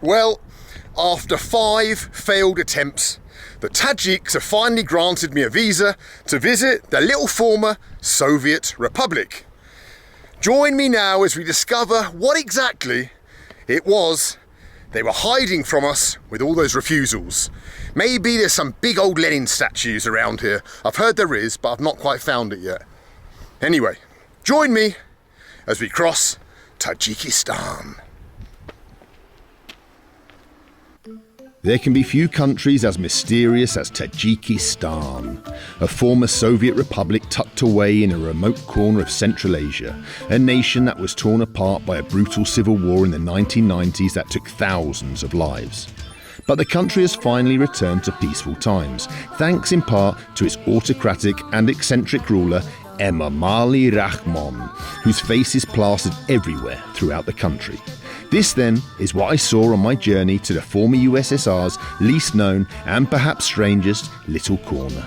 Well, after 5 failed attempts, the Tajiks have finally granted me a visa to visit the little former Soviet Republic. Join me now as we discover what exactly it was they were hiding from us with all those refusals. Maybe there's some big old Lenin statues around here. I've heard there is, but I've not quite found it yet. Anyway, join me as we cross Tajikistan. There can be few countries as mysterious as Tajikistan, a former Soviet republic tucked away in a remote corner of Central Asia, a nation that was torn apart by a brutal civil war in the 1990s that took thousands of lives. But the country has finally returned to peaceful times, thanks in part to its autocratic and eccentric ruler, Emomali Rahmon, whose face is plastered everywhere throughout the country. This then is what I saw on my journey to the former USSR's least known and perhaps strangest little corner.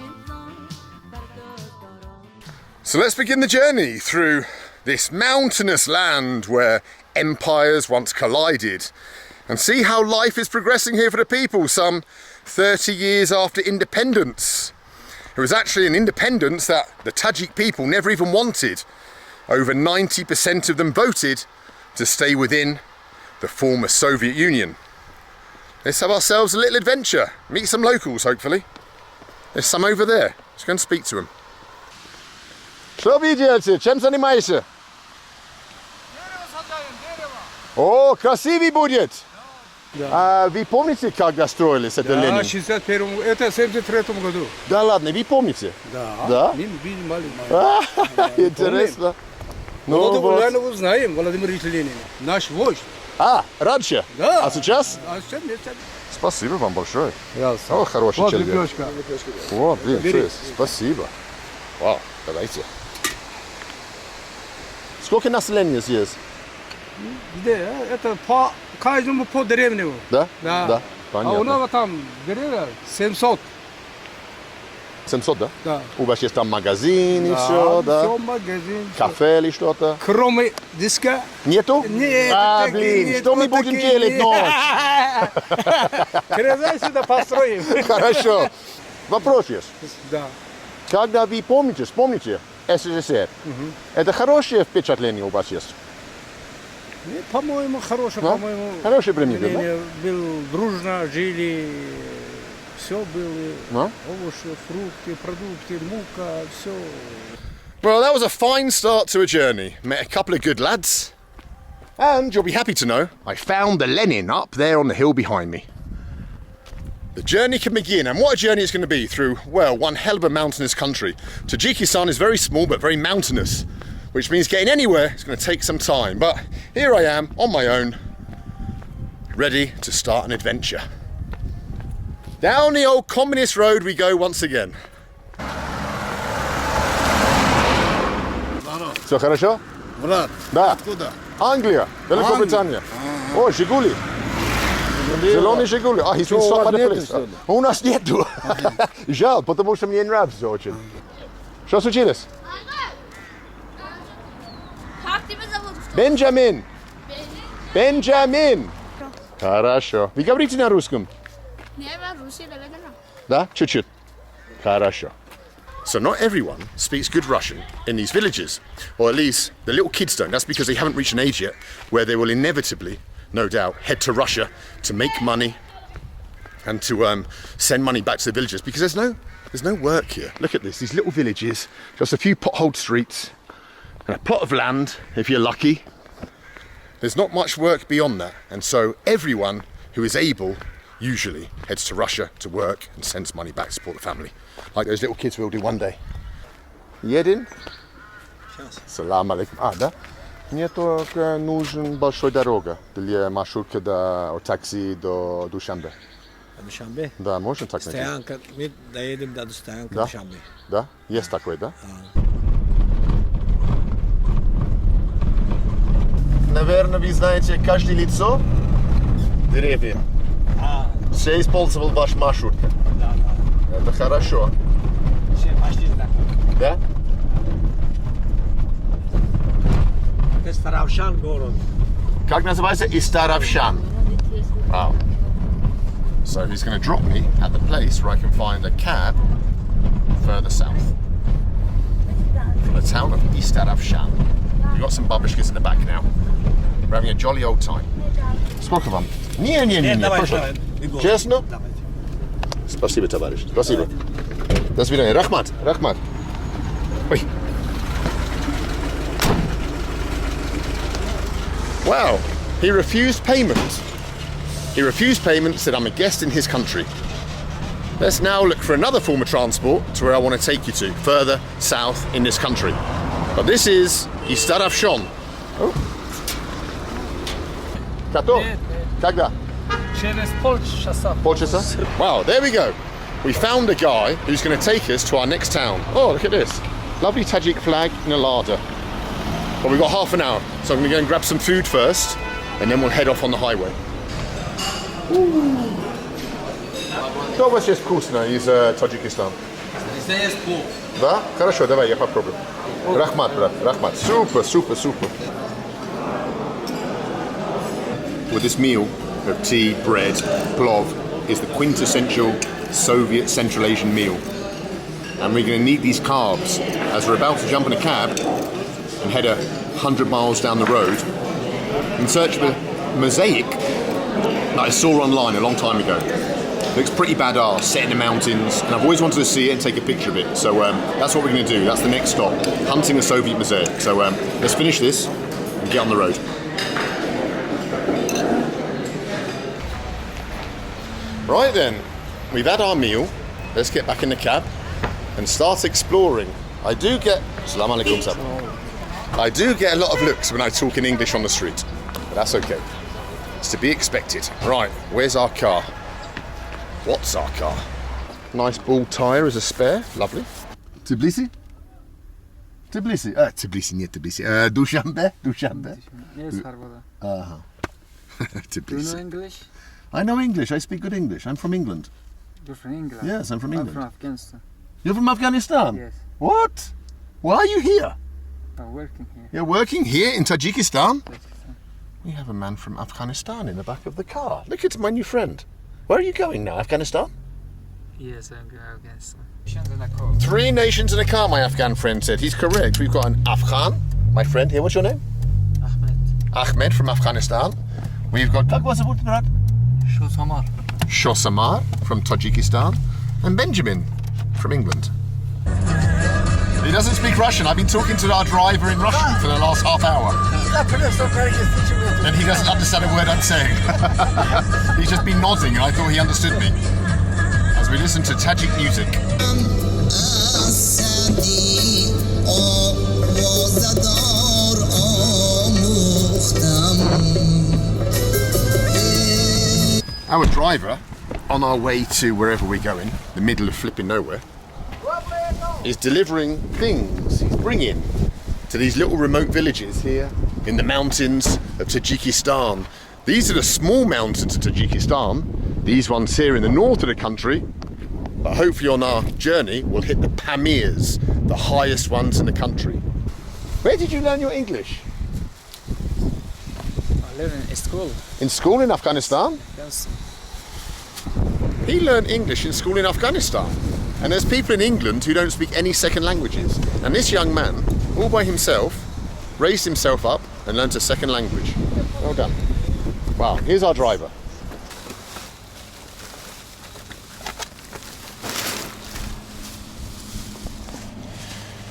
So let's begin the journey through this mountainous land where empires once collided and see how life is progressing here for the people some 30 years after independence. It was actually an independence that the Tajik people never even wanted. Over 90% of them voted to stay within the former Soviet Union. Let's have ourselves a little adventure. Meet some locals, hopefully. There's some over there. Let's go and speak to them. Что вы делаете? Чем занимаетесь? О, красивый будет! Вы помните, когда строились это Ленин? Да, в 61-м, это в 73-м году. Да ладно, вы помните? Да. Да? Интересно. Ну, вот. Знаем, Владимир Ильич Ленин, наш вождь. Раньше? Да. А сейчас? А сейчас нет. Спасибо вам большое. Пожалуйста. О, хороший вот человек. лепешка. О, блин, Бери. спасибо. Вау, давайте. Сколько населения здесь? Где? Это по каждому по деревню. Да? Да. Да, понятно. А у нас там деревня 700. 700, да? Да. У вас есть там магазин и все, да? Все магазин. Кафе или что-то? Кроме диска? Нету? Нет. Блин, нет, что мы вот будем такие делать нет. ночь? Крылья сюда построим. Хорошо. Вопрос есть. Да. Когда вы вспомните СССР, это хорошее впечатление у вас есть? Нет, по-моему, хорошее, Да? по-моему. Хороший пример, да? Был дружно, жили, все было, Да? овощи, фрукты, продукты, мука, все. Well, that was a fine start to a journey. Met a couple of good lads. And you'll be happy to know, I found the Lenin up there on the hill behind me. The journey can begin, and what a journey it's going to be through, well, one hell of a mountainous country. Tajikistan is very small but very mountainous, which means getting anywhere is going to take some time. But here I am, on my own, ready to start an adventure. Down the old communist road we go once again. Все хорошо? Брат, Да. откуда? Англия, Великобритания. О, Жигули. Зеленый Жигули. He's been stopped by the police. У нас нету. Жаль, потому что мне нравится очень. Что случилось? Как тебя зовут? Бенджамин. Бенджамин. Хорошо. Вы говорите на русском? Не, в Руси, наверное. Да? Чуть-чуть. Хорошо. So not everyone speaks good Russian in these villages, or at least the little kids don't. That's because they haven't reached an age yet where they will inevitably, no doubt, head to Russia to make money and to send money back to the villages, because there's no work here. Look at this, these little villages, just a few potholed streets and a plot of land, if you're lucky. There's not much work beyond that, and so everyone who is able usually heads to Russia to work and sends money back to support the family, like those little kids will do one day. Едем? Салам алейкум. Да? Мне только нужен большой дорога для маршрутки от такси до Душанбе. Душанбе? Да, можно так найти? Стоянка, мы доедем до стоянки Да? Душанбе. Да? Есть такой, да? Наверное, вы знаете каждое лицо деревья. Все использовал ваш маршрут. Да. Это хорошо. Все почти знакомы. Да? Это Старовшан город. Как называется? Истаравшан. Вау. So he's going to drop me at the place where I can find a cab further south. From the town of Afghanistan. We've got some babushkas in the back now. We're having a jolly old time. Сколько вам? Не, прошу. Честно? Спасибо, товарищ. Спасибо. До свидания. Рахмат. Ой. Wow, he refused payment. Said I'm a guest in his country. Let's now look for another form of transport to where I want to take you to, further south in this country. But this is Afghanistan. Oh. Kato? Когда? Через полчаса. Полчаса? Wow, there we go. We found a guy who's going to take us to our next town. Oh, look at this. Lovely Tajik flag in a larder. But we've got half an hour, so I'm going to go and grab some food first, and then we'll head off on the highway. Что у вас есть вкусно из Таджикистана? Здесь есть плов. Да? Хорошо, давай, я попробую. Рахмат, брат, рахмат. Super. Well, this meal of tea, bread, plov is the quintessential Soviet Central Asian meal. And we're going to need these carbs as we're about to jump in a cab and head 100 miles down the road in search of a mosaic that I saw online a long time ago. It looks pretty badass, set in the mountains, and I've always wanted to see it and take a picture of it. So that's what we're going to do. That's the next stop, hunting a Soviet mosaic. So let's finish this and get on the road. Right then, we've had our meal. Let's get back in the cab and start exploring. I do get a lot of looks when I talk in English on the street, but that's okay. It's to be expected. Right, where's our car? What's our car? Nice ball tyre as a spare, lovely. Tbilisi? Tbilisi, нет Tbilisi. Dushanbe? Yes, Harbour. Tbilisi. Do you know English? I know English, I speak good English. I'm from England. You're from England? Yes, I'm from England. I'm from Afghanistan. You're from Afghanistan? Yes. What? Why are you here? I'm working here. You're working here in Tajikistan? Tajikistan. We have a man from Afghanistan in the back of the car. Look at my new friend. Where are you going now, Afghanistan? Yes, I'm going to Afghanistan. 3 nations in a car, my Afghan friend said. He's correct. We've got an Afghan, my friend here. What's your name? Ahmed from Afghanistan. We've got Shosamar from Tajikistan. And Benjamin from England. He doesn't speak Russian. I've been talking to our driver in Russian for the last half hour. And he doesn't understand a word I'm saying. He's just been nodding and I thought he understood me. As we listen to Tajik music. Our driver, on our way to wherever we're going, the middle of flipping nowhere, is delivering things he's bringing to these little remote villages here in the mountains of Tajikistan. These are the small mountains of Tajikistan, these ones here in the north of the country, but hopefully on our journey we'll hit the Pamirs, the highest ones in the country. Where did you learn your English? I live in school. In school in Afghanistan? Yes. He learned English in school in Afghanistan. And there's people in England who don't speak any second languages. And this young man, all by himself, raised himself up and learnt a second language. Well done. Wow, here's our driver.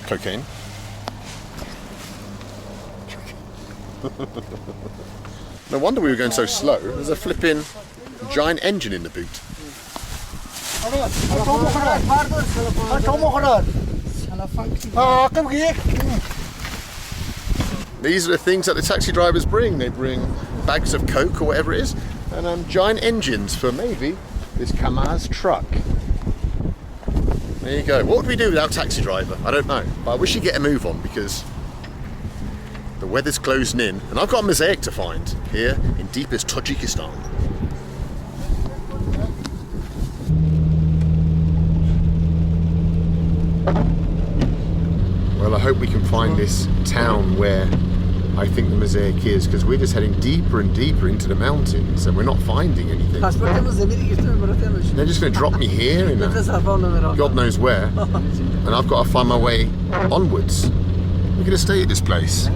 Cocaine. No wonder we were going so slow. There's a flipping giant engine in the boot. These are the things that the taxi drivers bring. They bring bags of coke or whatever it is, and giant engines for maybe this Kamaz truck. There you go. What would we do without taxi driver? I don't know, but I wish he'd get a move on because the weather's closing in, and I've got a mosaic to find here in deepest Tajikistan. Well, I hope we can find this town where I think the mosaic is, because we're just heading deeper and deeper into the mountains and we're not finding anything. They're just going to drop me here in God knows where, and I've got to find my way onwards. I'm going to stay at this place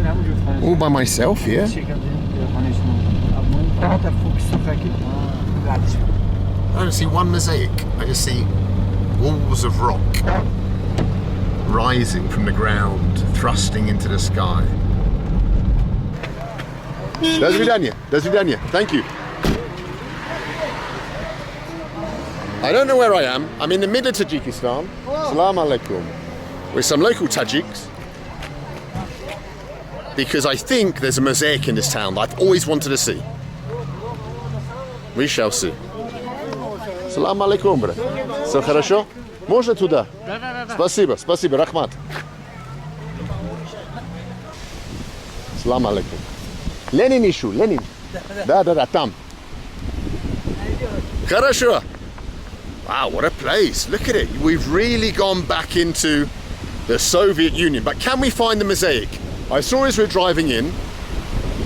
all by myself here. I don't see one mosaic. I just see walls of rock rising from the ground, thrusting into the sky. До свидания. До свидания. Thank you. I don't know where I am. I'm in the middle of Tajikistan. Salam alaikum. With some local Tajiks. Because I think there's a mosaic in this town that I've always wanted to see. We shall see. Salam alaikum, брат. Все хорошо? Можно туда? Спасибо, спасибо, рахмат. Salam alaikum. Ленин ищу, Ленин. Да, там. Хорошо. Wow, what a place. Look at it. We've really gone back into the Soviet Union. But can we find the mosaic? I saw as we were driving in.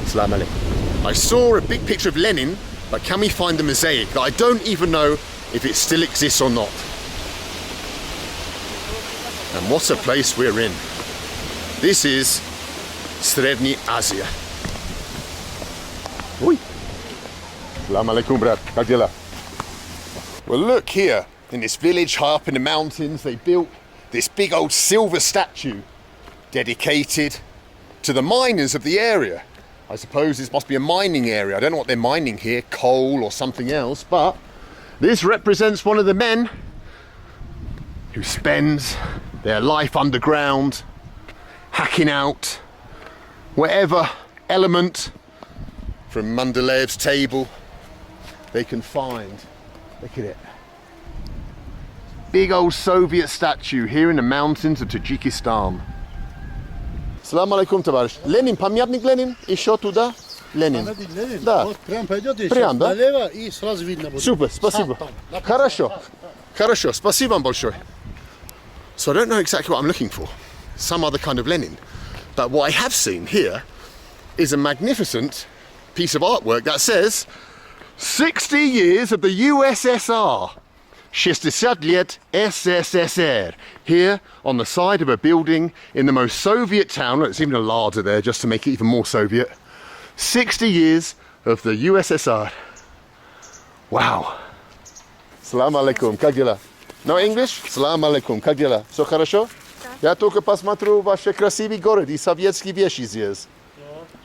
Salam alaikum. I saw a big picture of Lenin, but can we find the mosaic that I don't even know if it still exists or not? And what a place we're in. This is Srednyi Asia. Oi. Salam alaikum, brat. Как дела? Well, look here. In this village high up in the mountains, they built this big old silver statue dedicated to the miners of the area. I suppose this must be a mining area. I don't know what they're mining here, coal or something else, but this represents one of the men who spends their life underground, hacking out whatever element from Mendeleev's table they can find. Look at it. Big old Soviet statue here in the mountains of Tajikistan. Salam alaikum, товарищ. Ленин, памятник Ленин, еще туда. Ленин. Да. Прям пойдете, Прям, да? налево и сразу видно будет. Super, спасибо. Хорошо. Хорошо, спасибо вам большое. So I don't know exactly what I'm looking for. Some other kind of Lenin. But what I have seen here is a magnificent piece of artwork that says 60 years of the USSR. 60 лет СССР. Here on the side of a building in the most Soviet town. There's even a larder there just to make it even more Soviet. 60 years of the USSR. Wow. Salam alaikum. Как дела? No English? Salam alaikum. Как дела? Все хорошо? Я только посмотрю ваши красивые города и советские вещи здесь.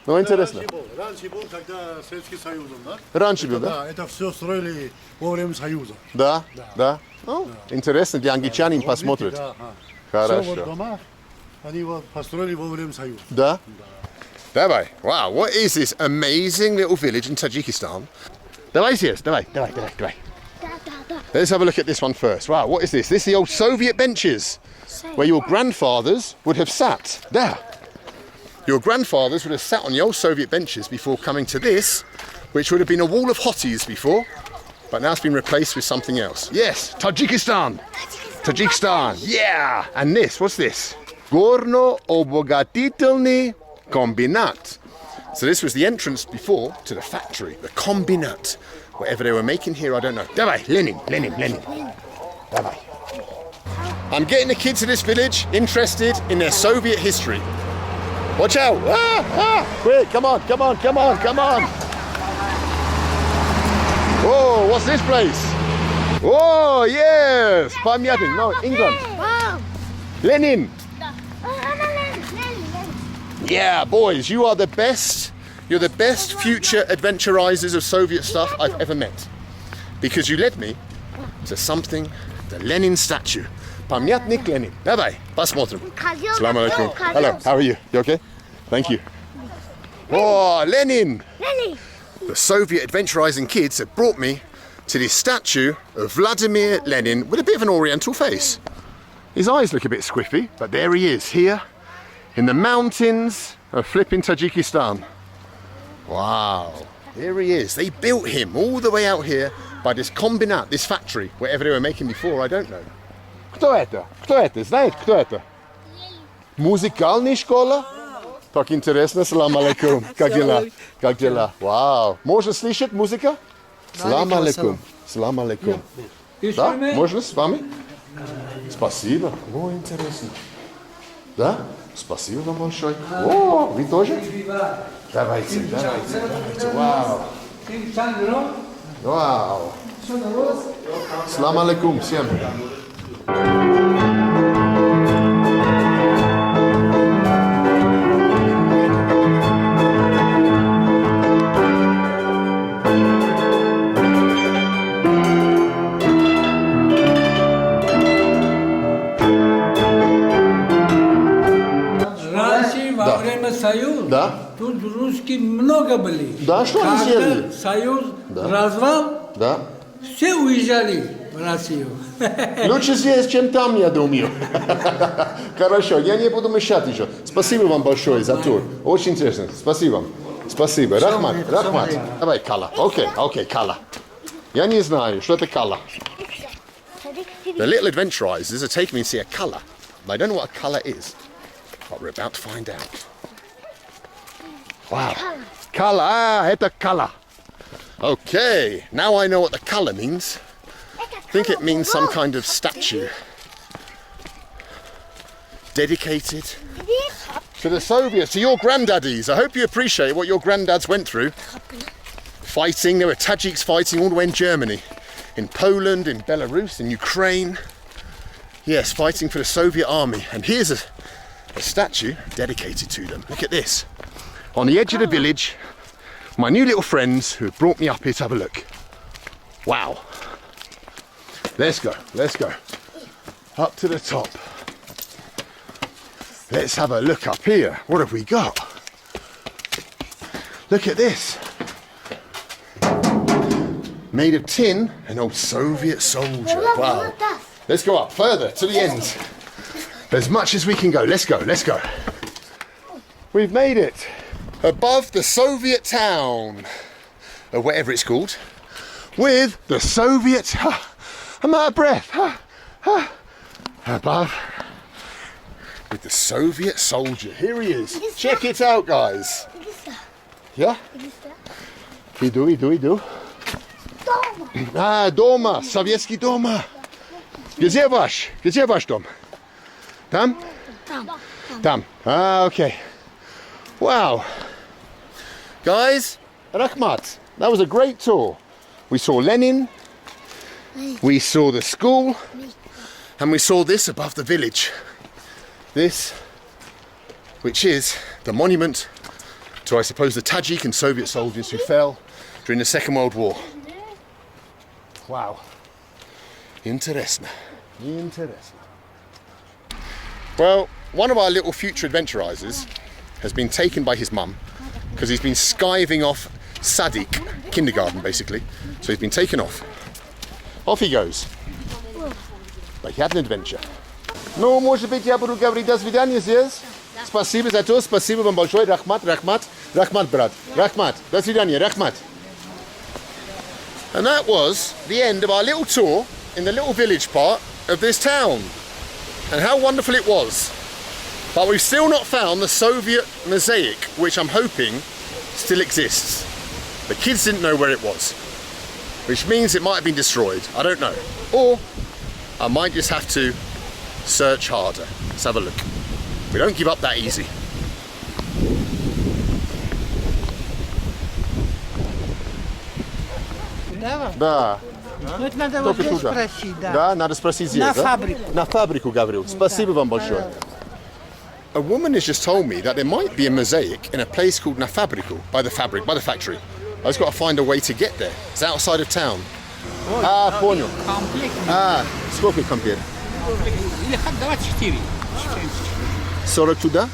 Ну, интересно. Раньше был, когда Советский Союз, да? Раньше был, да? Да, это все строили во время Союза. Да? Да? Oh, интересно, для англичанин посмотрит. Да, Хорошо. Все вот дома, они вот построили во время Союза. Да? Давай. Wow, what is this amazing little village in Tajikistan? Давай здесь, давай. Let's have a look at this one first. Wow, what is this? This is the old Soviet benches where your grandfathers would have sat. There. Your grandfathers would have sat on the old Soviet benches before coming to this, which would have been a wall of hotties before, but now it's been replaced with something else. Yes, Tajikistan. Tajikistan, yeah. And this, what's this? Gorno-obogatitelny kombinat. So this was the entrance before to the factory, the kombinat. Whatever they were making here, I don't know. Давай, Lenin. Давай. I'm getting the kids of this village interested in their Soviet history. Watch out! Quick, come on! Whoa, what's this place? Oh, yes! Pamirs, no, England. Lenin! Yeah, boys, you are the best. You're the best future adventurizers of Soviet stuff I've ever met. Because you led me to something, the Lenin statue. Pamyatnik Lenin. Давай, посмотрим. Assalamu alaikum. Hello, how are you? You okay? Thank you. Oh, Lenin! The Soviet adventurizing kids have brought me to this statue of Vladimir Lenin with a bit of an oriental face. His eyes look a bit squiffy, but there he is, here in the mountains of flipping Tajikistan. Wow, here he is. They built him all the way out here by this kombinat, this factory, whatever they were making before, I don't know. Кто это? Кто это? Знает, кто это? Музыкальная школа? Так интересно. Салам алейкум. Как дела? Как дела? Вау. Можно слышать музыка? Салам алейкум. Салам алейкум. Да? Можно с вами? Спасибо. О, интересно. Да? Спасибо вам большое. О, вы тоже? Давайте. Вау. Вау. Салам алейкум всем. Во время союза Да? тут русские много были. Да, что они сделали? Когда союз развал, Да. все уезжали в Россию. Лучше здесь, чем там, я думаю. Хорошо, я не буду мешать еще. Спасибо вам большое за тур. Очень интересно. Спасибо вам. Спасибо. Рахмат. Давай кала. Окей, кала. Я не знаю, что это кала. The little adventurers are taking me to see a colour. I don't know what a colour is, but we're about to find out. Wow. Colour. Ah, это colour. Okay, now I know what the colour means. I think it means some kind of statue. Dedicated to the Soviets, to your granddaddies. I hope you appreciate what your granddads went through. Fighting, there were Tajiks fighting all the way in Germany, in Poland, in Belarus, in Ukraine. Yes, fighting for the Soviet army. And here's a statue dedicated to them. Look at this. On the edge of the village, my new little friends who have brought me up here to have a look. Wow. Let's go. Up to the top. Let's have a look up here. What have we got? Look at this. Made of tin, an old Soviet soldier. Wow. Let's go up further to the end. As much as we can go. Let's go. We've made it. Above the Soviet town, or whatever it's called, with the Soviet. I'm out of breath. Above, with the Soviet soldier. Here he is. Check it out, guys. Yeah? Иду. Дома. Советский дома. Где ваш дом? Там? Там. Okay. Wow. Guys, Rahmat, that was a great tour. We saw Lenin, we saw the school, and we saw this above the village. This, which is the monument to, I suppose, the Tajik and Soviet soldiers who fell during the Second World War. Wow. Interesting. Well, one of our little future adventurisers has been taken by his mum because he's been skiving off Sadik, kindergarten basically. So he's been taken off. Off he goes. But he had an adventure. Ну, может быть, я буду говорить до свидания здесь? Спасибо за то, спасибо вам большое. Рахмат, брат. Рахмат, до свидания, Рахмат. And that was the end of our little tour in the little village part of this town. And how wonderful it was. But we've still not found the Soviet mosaic, which I'm hoping still exists. The kids didn't know where it was, which means it might have been destroyed. I don't know. Or I might just have to search harder. Let's have a look. We don't give up that easy. Да. Ну, это надо вот здесь спросить, да. Да, надо спросить здесь, На да? фабрику. На фабрику, говорю. Спасибо вам большое. A woman has just told me that there might be a mosaic in a place called Na Fabriku, by the factory. I just got to find a way to get there. It's outside of town. Понял. Сколько компьютер? 24. 40 туда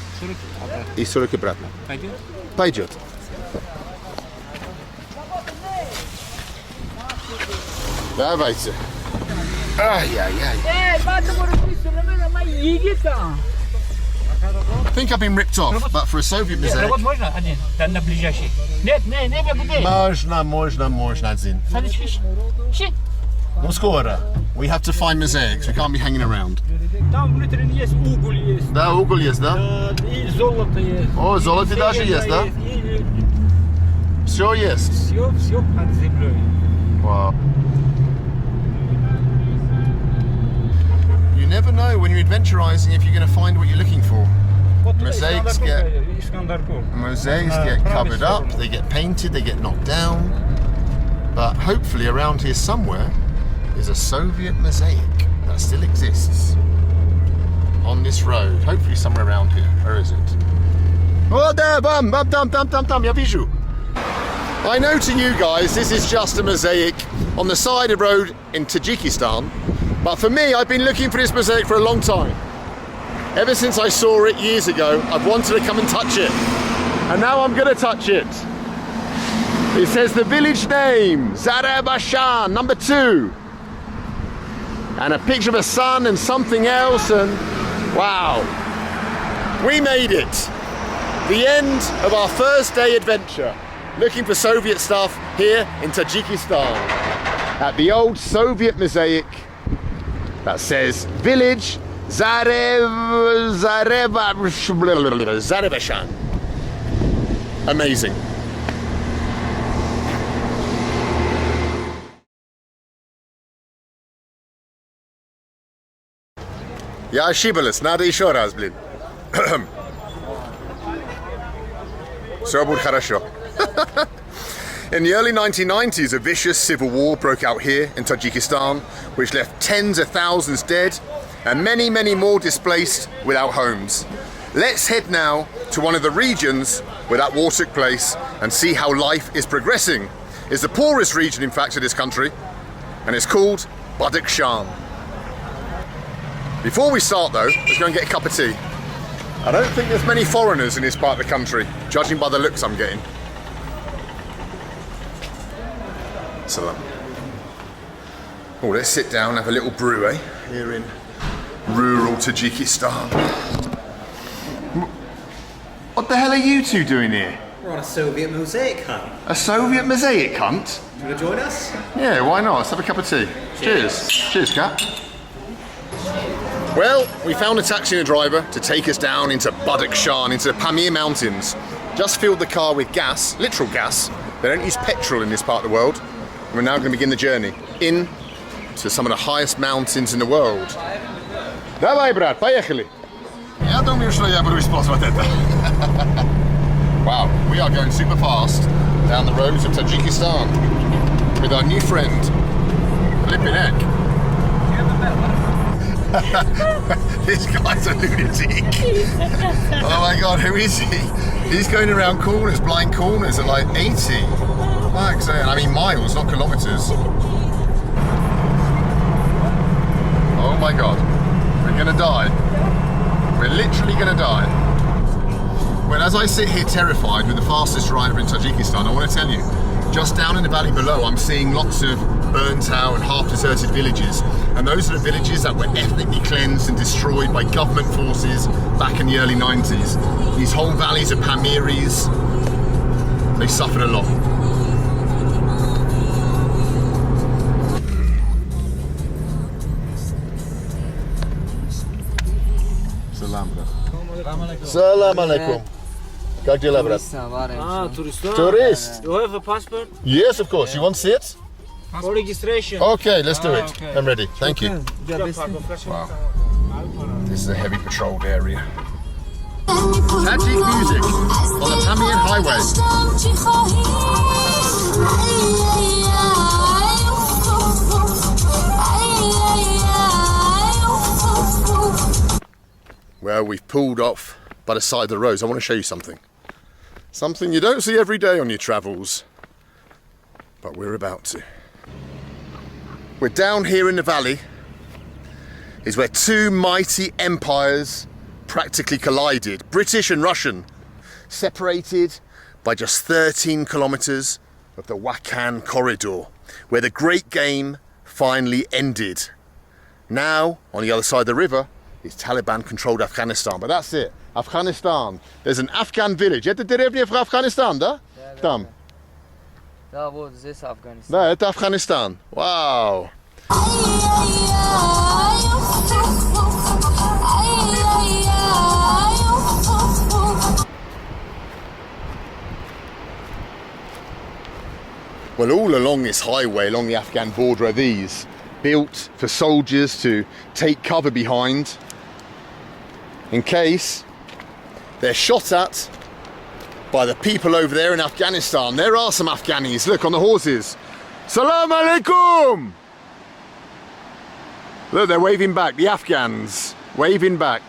и 40 обратно. Пойдет. Давайте. Ай-яй-яй. I think I've been ripped off, but for a Soviet mosaic. Вот можно один? Да, на ближайший. Нет, не, где? Можно один. Moskora. We have to find mosaics. We can't be hanging around. Там внутренне есть уголь есть. Да, уголь есть, да? И золото есть. О, золото даже есть, да? И Все есть. все под землей. Wow. You never know when you're adventurizing if you're going to find what you're looking for. Mosaics get covered up, they get painted, they get knocked down. But hopefully around here somewhere is a Soviet mosaic that still exists on this road. Hopefully somewhere around here. Where is it? Oh, there, bam, bam, tam, tam, tam, tam, ya viju. I know to you guys this is just a mosaic on the side of the road in Tajikistan, but for me I've been looking for this mosaic for a long time. Ever since I saw it years ago, I've wanted to come and touch it. And now I'm gonna touch it. It says the village name, Zarabashan, number 2. And a picture of a sun and something else, and wow. We made it. The end of our first day adventure, looking for Soviet stuff here in Tajikistan. At the old Soviet mosaic that says village Zarabashan. Amazing. Я ошиблась, надо еще раз, блин. Все будет хорошо. In the early 1990s, a vicious civil war broke out here in Tajikistan, which left tens of thousands dead and many, many more displaced without homes. Let's head now to one of the regions where that war took place and see how life is progressing. It's the poorest region, in fact, of this country, and it's called Badakhshan. Before we start though, let's go and get a cup of tea. I don't think there's many foreigners in this part of the country, judging by the looks I'm getting. So, let's sit down and have a little brew, eh? Here in rural Tajikistan. What the hell are you two doing here? We're on a Soviet mosaic hunt. A Soviet mosaic hunt? Do you want to join us? Yeah, why not? Let's have a cup of tea. Cheers. Cheers, Kat. Well, we found a taxi and a driver to take us down into Badakhshan, into the Pamir mountains. Just filled the car with gas, literal gas. They don't use petrol in this part of the world. And we're now going to begin the journey in to some of the highest mountains in the world. Давай, брат, поехали. Я думаю, что я буду использовать это. Wow, we are going super fast down the roads of Tajikistan with our new friend, Flippin' Heck. This guy's a lunatic. Oh my god, who is he? He's going around corners, blind corners at like 80. I mean miles, not kilometers. Oh my god, we're gonna die. We're literally gonna die. Well, as I sit here terrified with the fastest driver in Tajikistan, I want to tell you, just down in the valley below, I'm seeing lots of burnt out and half-deserted villages. And those are the villages that were ethnically cleansed and destroyed by government forces back in the early 90s. These whole valleys of Pamirs, they suffered a lot. Salam alaikum. Как дела, брат? Tourist. You have a passport Yes, of course. You want to see it? for registration? Okay, let's do it. Okay. I'm ready. Thank you. Wow. This is a heavy patrolled area. Tajik music on the Pamir Highway. Well, we've pulled off by the side of the roads. I want to show you something. Something you don't see every day on your travels, but we're about to. We're down here in the valley, is where two mighty empires practically collided, British and Russian, separated by just 13 kilometers of the Wakhan corridor, where the great game finally ended. Now, on the other side of the river, is Taliban-controlled Afghanistan, but that's it, Afghanistan. There's an Afghan village. Это деревня в Afghanistan, да? Там. Да, вот здесь Афганистан. Да, это Афганистан. Wow. Well, all along this highway, along the Afghan border, are these built for soldiers to take cover behind in case they're shot at by the people over there in Afghanistan. There are some Afghanis, look, on the horses. Salam alaikum! Look, they're waving back, the Afghans, waving back.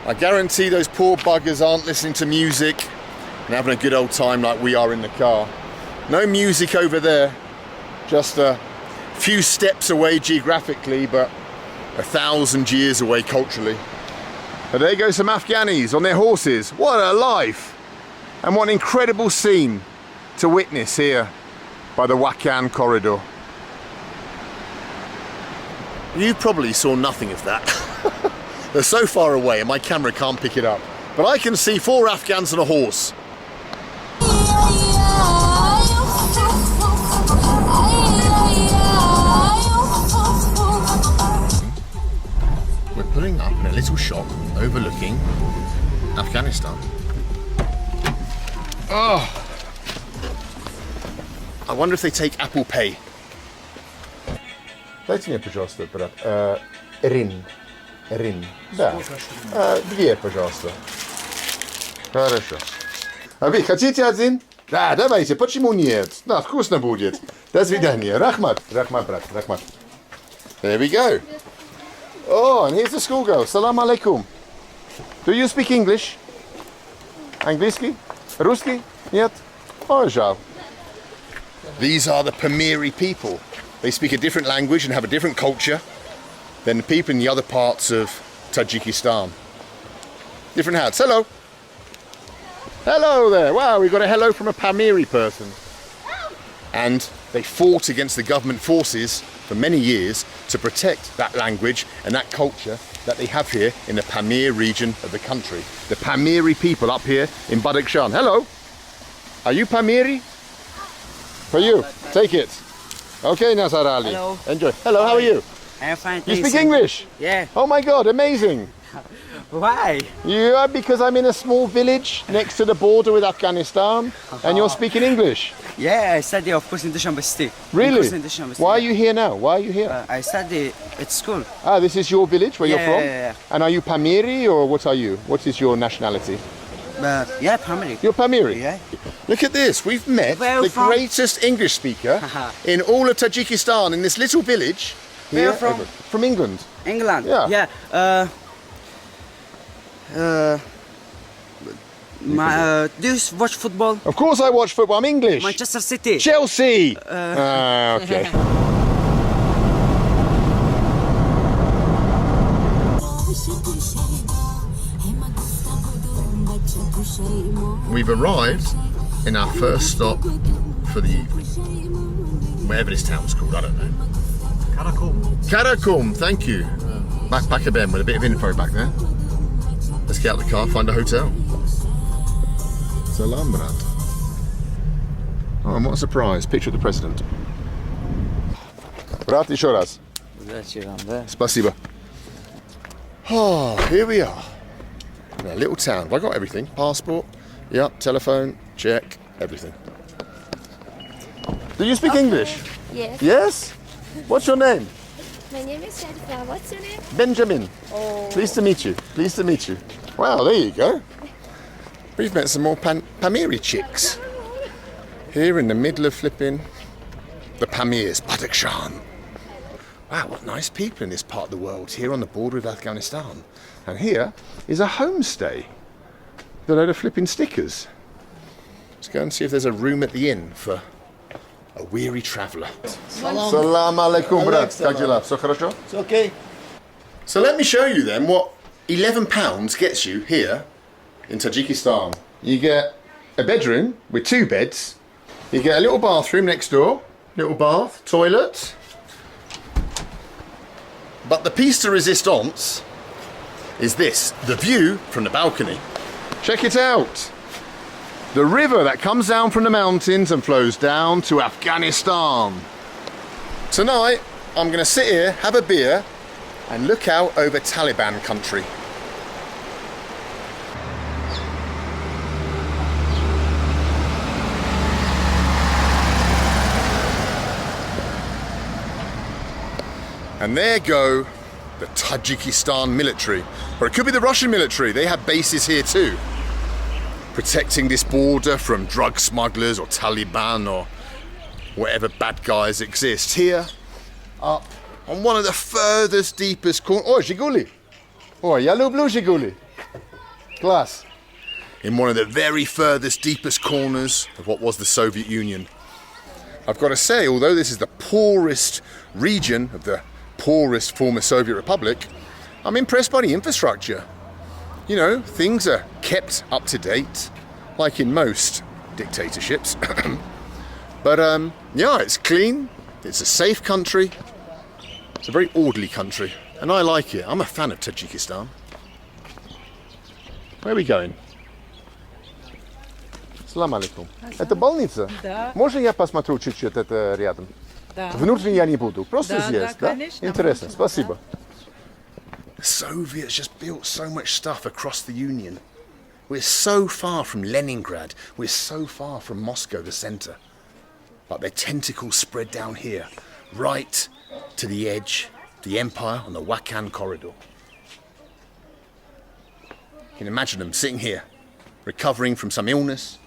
I guarantee those poor buggers aren't listening to music and having a good old time like we are in the car. No music over there, just a few steps away geographically, but 1,000 years away culturally. But there go some Afghanis on their horses. What a life! And what an incredible scene to witness here by the Wakhan corridor. You probably saw nothing of that. They're so far away and my camera can't pick it up. But I can see 4 Afghans on a horse. We're pulling up in a little shop overlooking Afghanistan. Oh! I wonder if they take Apple Pay. Дайте мне, пожалуйста, брат. Рин. Да. 2, пожалуйста. Хорошо. А вы хотите один? Да, давайте. Почему нет? Да, вкусно будет. До свидания. Рахмат. Рахмат, брат. Рахмат. There we go. Oh, and here's the schoolgirl. Salam alaikum. Do you speak English? Английский? Русский? Нет? Oh, жаль. These are the Pamiri people. They speak a different language and have a different culture than the people in the other parts of Tajikistan. Different hats. Hello. Hello there. Wow, we got a hello from a Pamiri person. And they fought against the government forces for many years to protect that language and that culture that they have here in the Pamir region of the country. The Pamiri people up here in Badakhshan. Hello. Are you Pamiri? For you. Take it. Okay, Nazar Ali. Hello. Enjoy. Hello, how are you? I'm fine. You speak English? Yeah. Oh my God, amazing. Why? Yeah, because I'm in a small village next to the border with Afghanistan and you're speaking English. Yeah, I study, of course, in Dushanbe City. Really? In Dushanbe City. Why are you here now? Why are you here? I study at school. Ah, this is your village where you're from? Yeah. And are you Pamiri or what are you? What is your nationality? Yeah, Pamiri. You're Pamiri? Yeah. Look at this. We've met the greatest English speaker in all of Tajikistan in this little village. Where are you from? From England. England? Yeah. Yeah. Do you watch football? Of course I watch football. I'm English. Manchester City. Chelsea. Okay. We've arrived in our first stop for the evening. Whatever this town's called, I don't know. Karakum, thank you. Backpacker Ben with a bit of info back there. Let's get out the car, find a hotel. Salam, Brad. Oh, and what a surprise. Picture of the president. Brad, еще раз. Спасибо. Oh, here we are. In a little town. Have I got everything? Passport? Yep. Telephone? Check. Everything. Do you speak English? Yes. Yes? What's your name? My name is Sharifa. What's your name? Benjamin. Oh. Pleased to meet you. Pleased to meet you. Wow, there you go. We've met some more Pamiri chicks. Here in the middle of flipping the Pamirs, Badakhshan. Wow, what nice people in this part of the world, here on the border with Afghanistan. And here is a homestay with a load of flipping stickers. Let's go and see if there's a room at the inn for a weary traveller. Salam alaikum, brad. Как дела? Все хорошо? It's okay. So let me show you then what £11 gets you here in Tajikistan. You get a bedroom with 2 beds. You get a little bathroom next door, little bath, toilet. But the piece de resistance is this, the view from the balcony. Check it out. The river that comes down from the mountains and flows down to Afghanistan. Tonight, I'm going to sit here, have a beer, and look out over Taliban country. And there go the Tajikistan military, or it could be the Russian military. They have bases here too, protecting this border from drug smugglers or Taliban or whatever bad guys exist. Here, up on one of the furthest, deepest corners. Oh, Zhiguli. Oh, yellow blue Zhiguli. Glass. In one of the very furthest, deepest corners of what was the Soviet Union. I've got to say, although this is the poorest region of the poorest former Soviet Republic, I'm impressed by the infrastructure. You know, things are kept up to date, like in most dictatorships. But yeah, it's clean, it's a safe country, it's a very orderly country, and I like it. I'm a fan of Tajikistan. Where are we going? Салам алейкум. Это больница? Да. Можно я посмотрю чуть-чуть это рядом? Да. Внутренне я не буду, просто Да, здесь, да, да? конечно, Интересно, можно, спасибо. The Soviets just built so much stuff across the Union. We're so far from Leningrad, we're so far from Moscow, the centre. Like their tentacles spread down here, right to the edge, the empire on the Wakhan corridor. You can imagine them sitting here, recovering from some illness,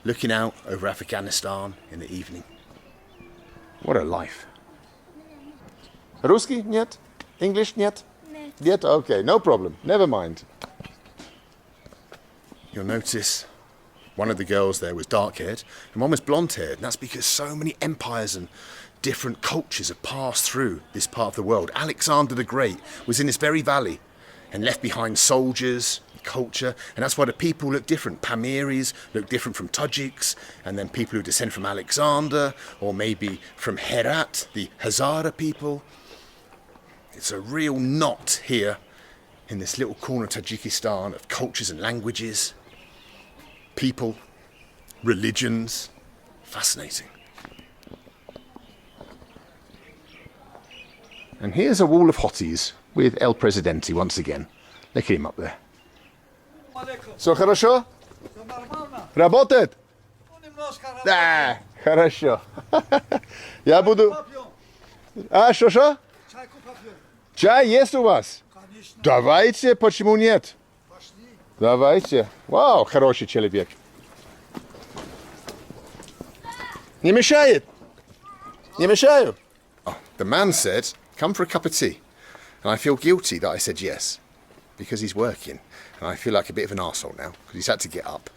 looking out over Afghanistan in the evening. What a life. Русский? Нет? English? Нет? Нет? Okay, no problem. Never mind. You'll notice one of the girls there was dark-haired and one was blonde-haired, and that's because so many empires and different cultures have passed through this part of the world. Alexander the Great was in this very valley and left behind soldiers, culture, and that's why the people look different. Pamirs look different from Tajiks, and then people who descend from Alexander, or maybe from Herat, the Hazara people. It's a real knot here in this little corner of Tajikistan of cultures and languages, people, religions. Fascinating. And here's a wall of hotties with El Presidente once again. Look at him up there. Все хорошо? Работает? Да, хорошо. Я буду... А, что? Чай есть у вас? Давайте, почему нет? Давайте. Вау, хороший человек. Не мешает? Не мешаю? Oh, the man said, come for a cup of tea. And I feel guilty that I said yes, because he's working. And I feel like a bit of an arsehole now, because he's had to get up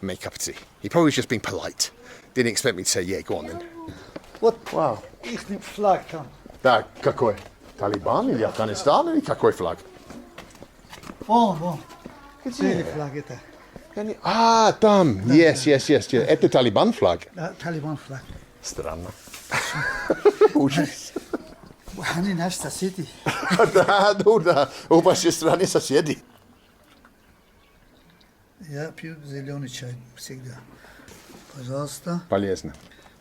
and make a cup of tea. He probably was just being polite. Didn't expect me to say, yeah, go on then. Вот Wow. их флаг там. Да, какой? Талибан или Афганистан или какой флаг? Вон. Где? флаг это. А, там. Yes. Это Талибан флаг. Да, Талибан флаг. Странно. Они наши соседи. Да. У вашей страны соседи. Я пью зеленый чай всегда. Пожалуйста. Полезно.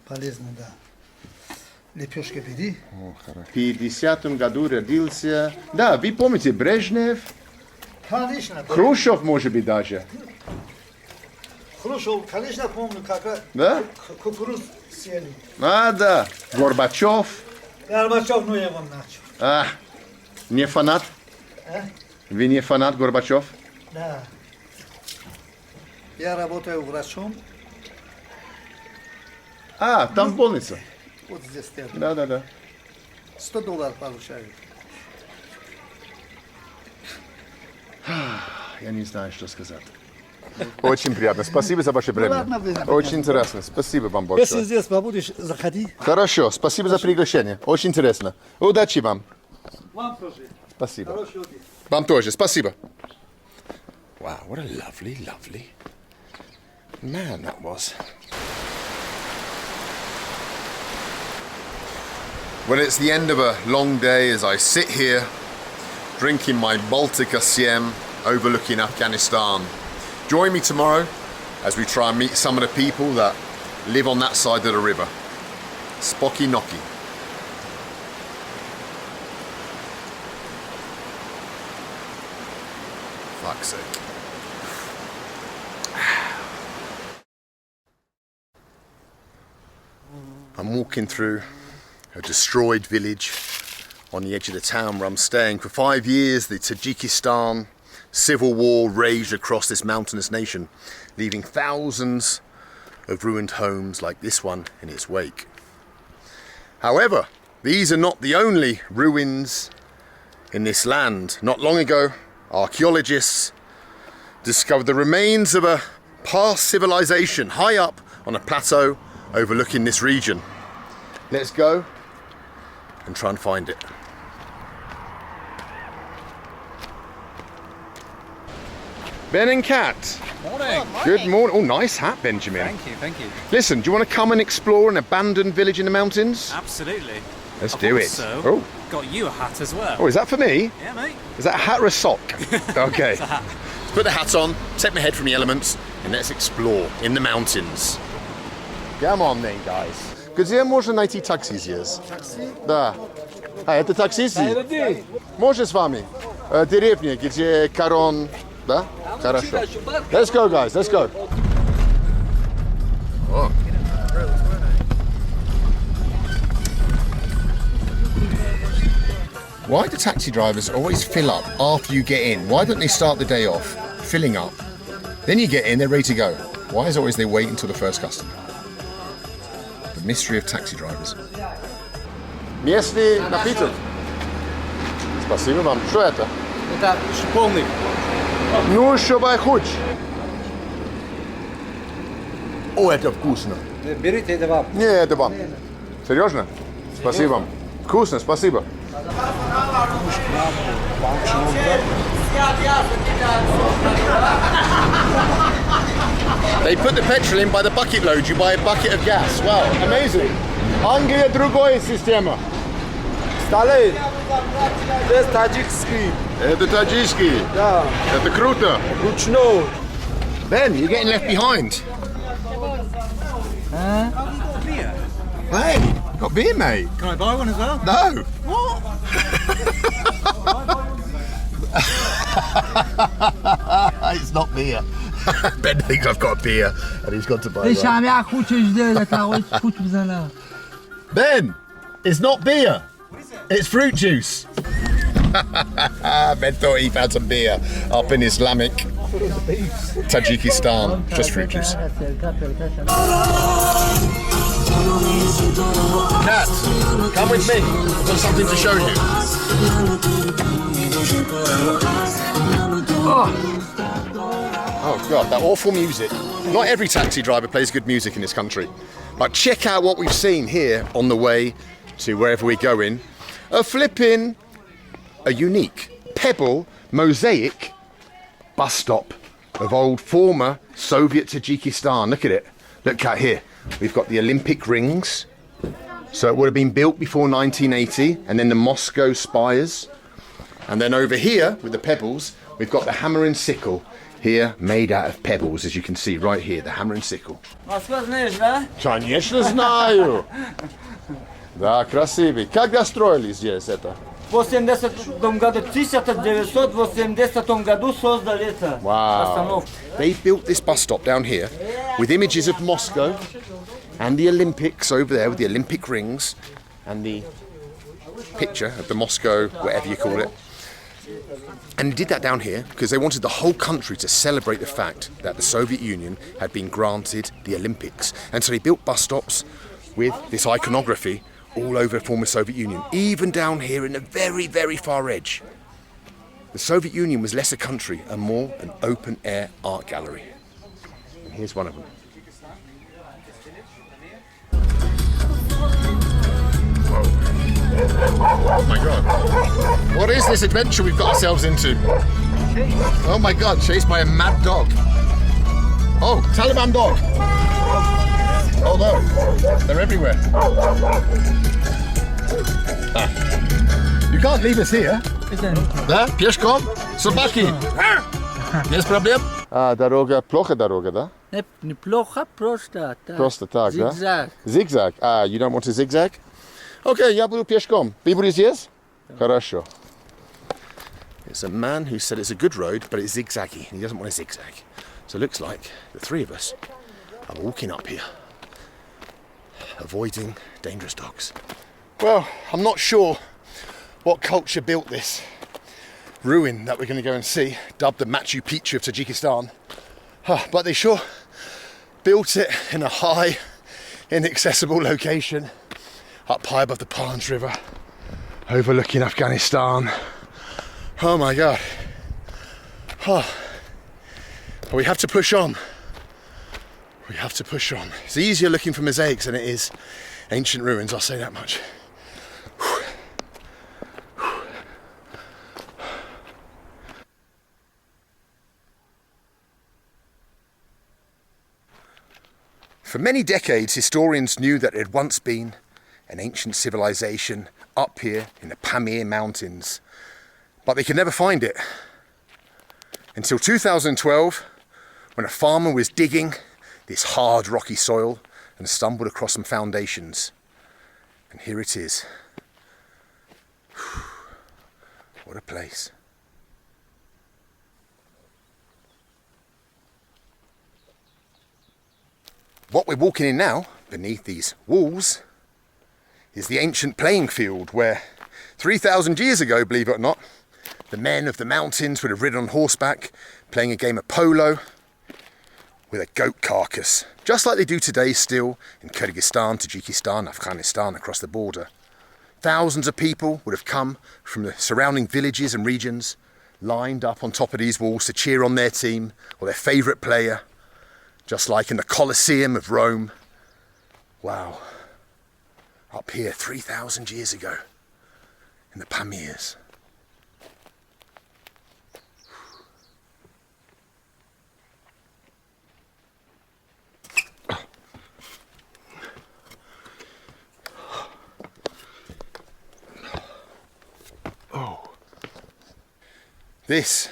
Полезно, да. Лепешки бери. В 50-м году родился... Да, вы помните Брежнев, Конечно. Хрущев, может быть, даже. Хрущев, конечно, помню, как Да? кукуруз съели. А, да. Горбачев. Горбачев, ну я вам начал. А, не фанат? Вы не фанат Горбачев? Да. Я работаю врачом. А, там больница. Вот здесь стоят. Да. $100 получаю. Я не знаю, что сказать. Очень приятно. Спасибо за ваше время. ладно, вы- Очень интересно. Спасибо вам Если большое. здесь побудешь, заходи. Хорошо. Спасибо за приглашение. Очень интересно. Удачи вам. Вам тоже. Спасибо. Хорошего дня. Вам тоже. Спасибо. Wow, what a lovely man that was. Well, it's the end of a long day as I sit here drinking my Baltica Siem overlooking Afghanistan. Join me tomorrow as we try and meet some of the people that live on that side of the river. Spocky Nocky. fuck's sake. I'm walking through a destroyed village on the edge of the town where I'm staying. For 5 years, the Tajikistan civil war raged across this mountainous nation, leaving thousands of ruined homes like this one in its wake. However, these are not the only ruins in this land. Not long ago, archaeologists discovered the remains of a past civilization high up on a plateau overlooking this region. Let's go and try and find it. Ben and Kat. Morning. Good morning. Oh, nice hat, Benjamin. Thank you, thank you. Listen, do you want to come and explore an abandoned village in the mountains? Absolutely. Let's I've do it. also Oh. got you a hat as well. Oh, is that for me? Yeah, mate. Is that a hat or a sock? Okay. It's a hat. Let's put the hat on, take my head from the elements, and let's explore in the mountains. Come on then, guys. Где можно найти такси здесь? Такси? Да. А, это таксист? Можно с вами? Деревня, где Корон... Да? Хорошо. Let's go, guys, let's go. Oh. Why do taxi drivers always fill up after you get in? Why don't they start the day off filling up? Then you get in, they're ready to go. Why is it always they wait until the first customer? The mystery of taxi drivers. Местный напиток. Спасибо вам. Что это? Это полный. Ну, чтобы хоть. О, это вкусно. Берите, это вам. Не, это вам. Серьезно? Спасибо вам. Вкусно, спасибо. They put the petrol in by the bucket load. You buy a bucket of gas. Wow, amazing. Англия другая система. Стали. Это таджикский. Это таджикский. Да. Это круто. Ручной. Ben, you're getting left behind. Hey, got beer, mate. Can I buy one as well? No. What? It's not beer. Ben thinks I've got beer and he's got to buy one. Ben, it's not beer. It's fruit juice. Ben thought he found some beer up in Islamic Tajikistan. Just fruit juice. Kat, come with me. I've got something to show you. Oh God, that awful music. Not every taxi driver plays good music in this country. But check out what we've seen here on the way to wherever we're going. A unique pebble mosaic bus stop of old former Soviet Tajikistan. Look at it. Look out here. We've got the Olympic rings. So it would have been built before 1980, and then the Moscow spires. And then over here with the pebbles, we've got the hammer and sickle. Here, made out of pebbles, as you can see right here, the hammer and sickle. Конечно знаю. Да, красивый. Когда строили здесь это? В 1980 году создали это. Wow. They built this bus stop down here with images of Moscow and the Olympics over there with the Olympic rings and the picture of the Moscow, whatever you call it. And did that down here because they wanted the whole country to celebrate the fact that the Soviet Union had been granted the Olympics. And so they built bus stops with this iconography all over the former Soviet Union, even down here in the very, very far edge. The Soviet Union was less a country and more an open-air art gallery. And here's one of them. Whoa. Oh my God. What is this adventure we've got ourselves into? Oh my God, chased by a mad dog. Oh, Taliban dog. Oh no, they're everywhere. Ah. You can't leave us here. Да? Пешком? Собаки. Без проблем? А, дорога, плохо дорога, да? Неплохо, просто так. Просто так, да? Зигзаг. Zigzag. Ah, you don't want to zigzag? Okay, я буду пешком. Ты будешь здесь? Хорошо. It's a man who said it's a good road, but it's zigzaggy, and he doesn't want to zigzag. So it looks like the three of us are walking up here, avoiding dangerous dogs. Well, I'm not sure what culture built this ruin that we're going to go and see, dubbed the Machu Picchu of Tajikistan. But they sure built it in a high, inaccessible location, up high above the Pamirs River, overlooking Afghanistan. Oh my God. But we have to push on. We have to push on. It's easier looking for mosaics than it is ancient ruins, I'll say that much. For many decades, historians knew that it had once been an ancient civilization up here in the Pamir mountains, but they could never find it. Until 2012, when a farmer was digging this hard rocky soil and stumbled across some foundations. And here it is. What a place. What we're walking in now, beneath these walls, is the ancient playing field where 3,000 years ago, believe it or not, the men of the mountains would have ridden on horseback, playing a game of polo with a goat carcass, just like they do today still in Kyrgyzstan, Tajikistan, Afghanistan, across the border. Thousands of people would have come from the surrounding villages and regions, lined up on top of these walls to cheer on their team or their favourite player, just like in the Colosseum of Rome. Wow. Up here 3,000 years ago in the Pamirs. This,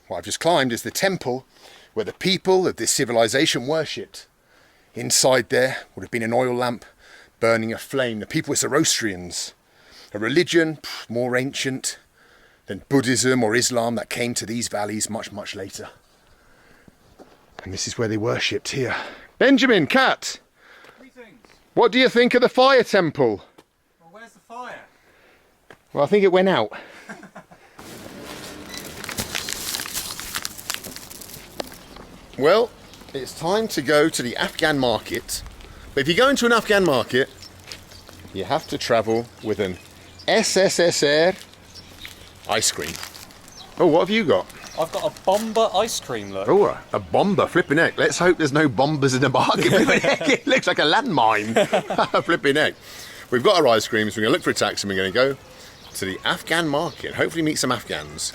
what I've just climbed, is the temple where the people of this civilization worshipped. Inside there would have been an oil lamp burning a flame. The people were Zoroastrians, a religion more ancient than Buddhism or Islam that came to these valleys much, much later. And this is where they worshipped here. Benjamin, Kat, what do you think of the fire temple? Well, where's the fire? Well, I think it went out. Well, it's time to go to the Afghan market. But if you go into an Afghan market, you have to travel with an SSSR ice cream. Oh, what have you got? I've got a bomber ice cream, look. Oh, a bomber, flipping heck. Let's hope there's no bombers in the market. It looks like a landmine. Flipping heck. We've got our ice creams. We're going to look for a taxi and we're going to go to the Afghan market. Hopefully meet some Afghans.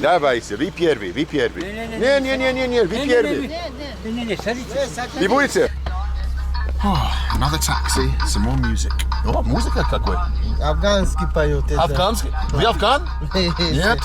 Dawajcie, wy pierwsi. Nie, wy pierwsi. Nie bójcie. Another taxi, some more music. Oh, музыка какой? Афганский поют. Афганский? Вы Афган? Нет?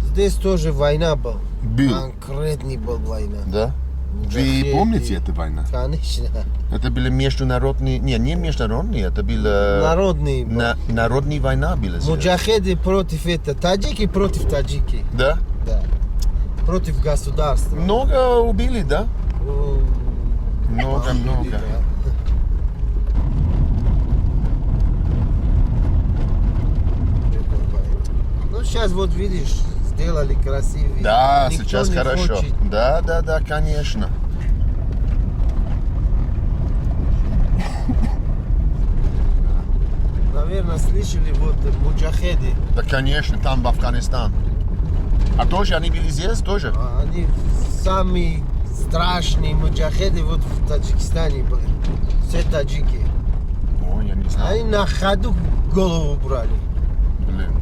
Здесь тоже война была. Был. Конкретный был война. Да? Вы помните эту войну? Конечно. Это были международные... Не международные, это было... Народный. Народная война была. Муджахеды против этого. Таджики против таджики. Да? Да. Против государства. Много убили, да? Много. Да. Ну, сейчас вот видишь, сделали красивее. Да, Никто сейчас не хорошо. хочет. Да, конечно. Наверное, слышали вот муджахеды. Да, конечно, там в Афганистан. А тоже они были здесь, тоже? Они самые страшные муджахеды вот в Таджикистане были. Все таджики. Ой, я не знаю. Они на ходу голову брали. Блин.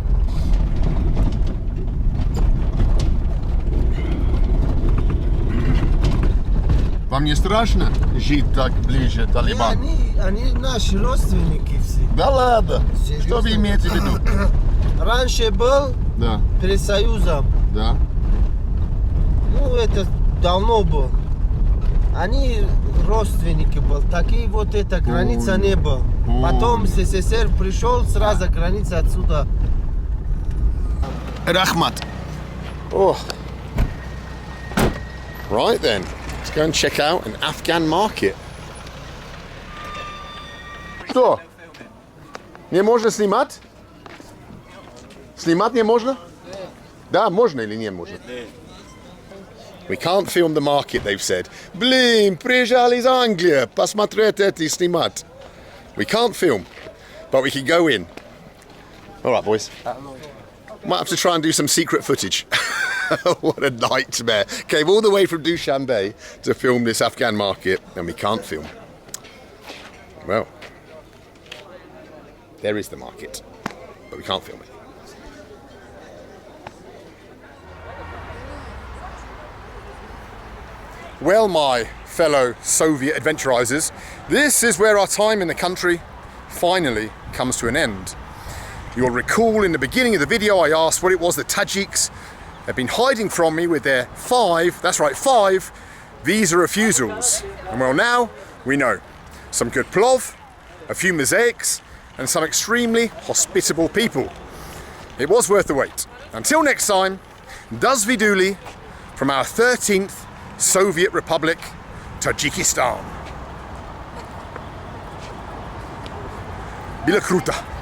Вам не страшно жить так ближе к Талибану? Они наши родственники все. Да ладно. Серьезно? Что вы имеете в виду? Раньше был Да. перед Союзом. Да. Ну, это давно был. Они родственники были. Такие вот эта граница не была. Потом СССР пришел, сразу граница отсюда. Rahmat. Oh. Right then, let's go and check out an Afghan market. Что? Не можно снимать? Снимать не можно? Да, можно или не можно? We can't film the market, they've said. Блин, приезжали из Англии, посмотреть это и снимать. We can't film, but we can go in. All right, boys. Might have to try and do some secret footage. What a nightmare. Came all the way from Dushanbe to film this Afghan market, and we can't film. Well, there is the market, but we can't film it. Well, my fellow Soviet adventurisers, this is where our time in the country finally comes to an end. You'll recall in the beginning of the video I asked what it was that Tajiks have been hiding from me with their 5 visa refusals. And well, now we know. Some good plov, a few mosaics, and some extremely hospitable people. It was worth the wait. Until next time, das viduli from our 13th Soviet Republic, Tajikistan. Bila kruta.